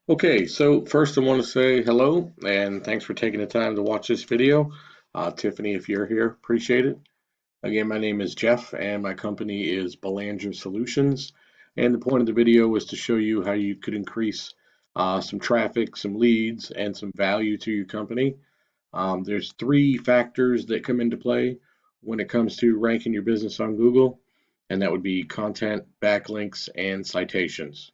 Okay, so first I want to say hello and thanks for taking the time to watch this video. Tiffany, if you're here, appreciate it. Again, my name is Jeff and my company is Belanger Solutions. And the point of the video was to show you how you could increase some traffic, some leads, and some value to your company. There's three factors that come into play when it comes to ranking your business on Google, and that would be content, backlinks, and citations.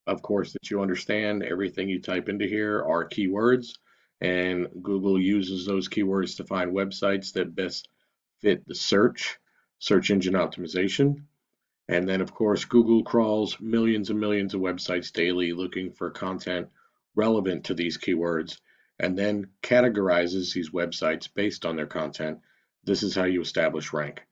Of course, that you understand everything you type into here are keywords, and Google uses those keywords to find websites that best fit the search engine optimization. And then, of course, Google crawls millions and millions of websites daily looking for content relevant to these keywords and then categorizes these websites based on their content. This is how you establish rank.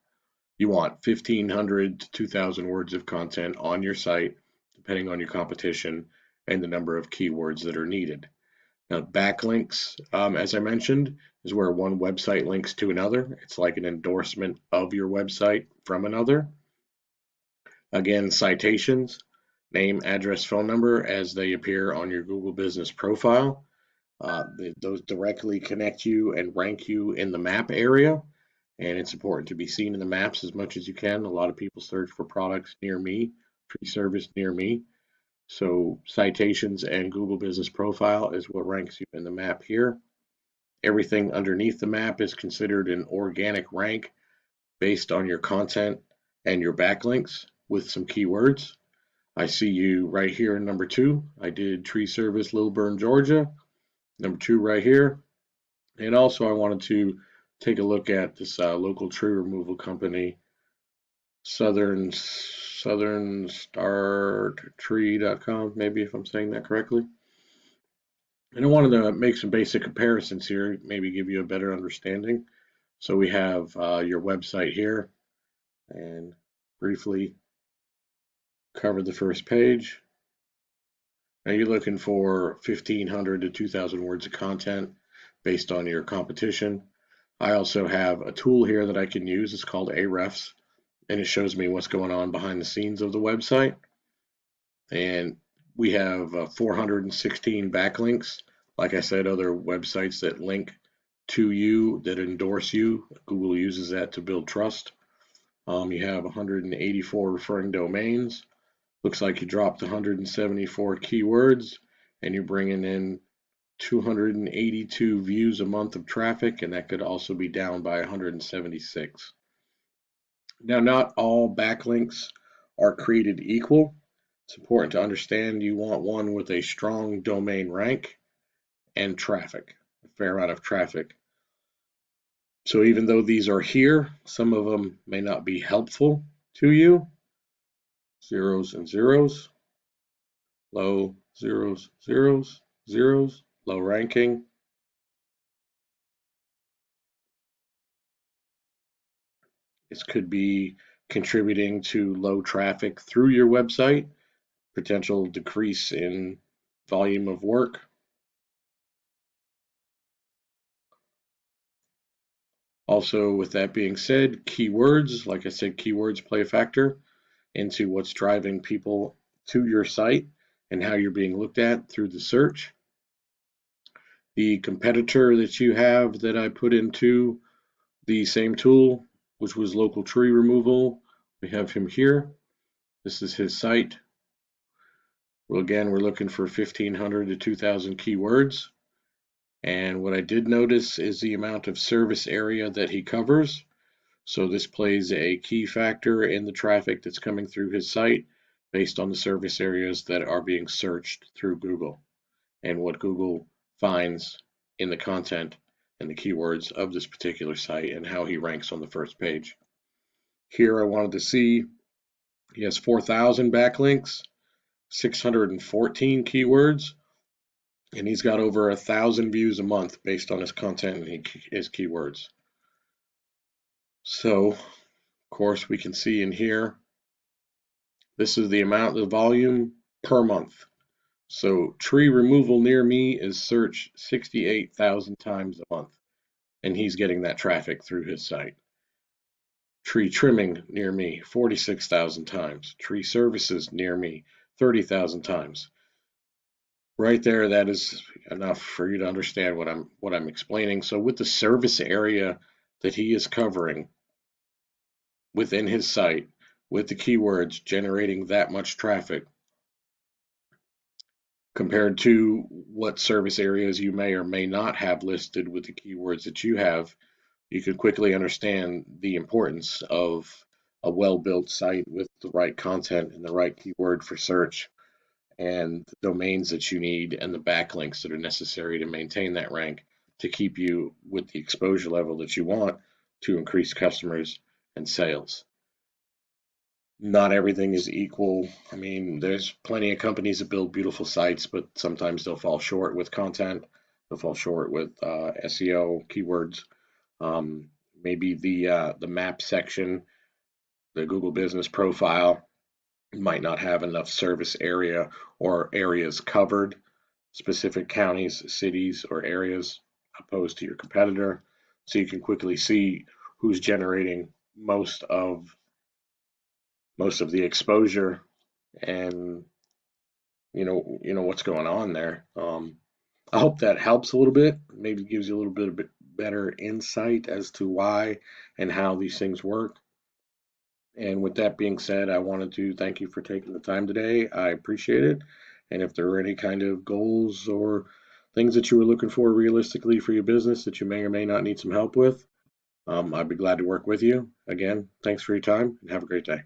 You want 1,500 to 2,000 words of content on your site, depending on your competition and the number of keywords that are needed. Now, backlinks, as I mentioned, is where one website links to another. It's like an endorsement of your website from another. Again, citations, name, address, phone number as they appear on your Google Business profile. Those directly connect you and rank you in the map area, and it's important to be seen in the maps as much as you can. A lot of people search for products near me, tree service near me. So citations and Google Business Profile is what ranks you in the map here. Everything underneath the map is considered an organic rank based on your content and your backlinks with some keywords. I see you right here in number 2. I did tree service Lilburn, Georgia. Number 2 right here. And also I wanted to take a look at this local tree removal company, southernstartree.com, maybe if I'm saying that correctly. And I wanted to make some basic comparisons here, maybe give you a better understanding. So we have your website here, and briefly cover the first page. Now you're looking for 1,500 to 2,000 words of content based on your competition. I also have a tool here that I can use. It's called Ahrefs, and it shows me what's going on behind the scenes of the website. And we have 416 backlinks. Like I said, other websites that link to you, that endorse you. Google uses that to build trust. You have 184 referring domains. Looks like you dropped 174 keywords, and you're bringing in 282 views a month of traffic, and that could also be down by 176. Now, not all backlinks are created equal. It's important to understand you want one with a strong domain rank and traffic, a fair amount of traffic. So even though these are here, some of them may not be helpful to you. Zeros and zeros, low zeros, zeros, zeros, low ranking. This could be contributing to low traffic through your website, potential decrease in volume of work. Also, with that being said, keywords, like I said, keywords play a factor into what's driving people to your site and how you're being looked at through the search. The competitor that you have that I put into the same tool, which was local tree removal, we have him here. This is his site. Well, again, we're looking for 1,500 to 2,000 keywords. And what I did notice is the amount of service area that he covers. So this plays a key factor in the traffic that's coming through his site based on the service areas that are being searched through Google and what Google finds in the content and the keywords of this particular site and how he ranks on the first page. Here I wanted to see he has 4,000 backlinks, 614 keywords, and he's got over 1,000 views a month based on his content and his keywords. So, of course, we can see in here, this is the amount, the volume per month. So, tree removal near me is searched 68,000 times a month, and he's getting that traffic through his site. Tree trimming near me, 46,000 times. Tree services near me, 30,000 times. Right there, that is enough for you to understand what I'm explaining. So with the service area that he is covering within his site, with the keywords generating that much traffic compared to what service areas you may or may not have listed with the keywords that you have, you could quickly understand the importance of a well-built site with the right content and the right keyword for search and the domains that you need and the backlinks that are necessary to maintain that rank to keep you with the exposure level that you want to increase customers and sales. Not everything is equal. I mean, there's plenty of companies that build beautiful sites, but sometimes they'll fall short with content. They'll fall short with SEO keywords. Maybe the map section, the Google Business Profile might not have enough service area or areas covered, specific counties, cities, or areas opposed to your competitor. So you can quickly see who's generating most of the exposure and you know what's going on there. I hope that helps a little bit, maybe gives you a little bit better insight as to why and how these things work. And with that being said, I wanted to thank you for taking the time today. I appreciate it. And if there are any kind of goals or things that you were looking for realistically for your business that you may or may not need some help with, I'd be glad to work with you. Again, thanks for your time and have a great day.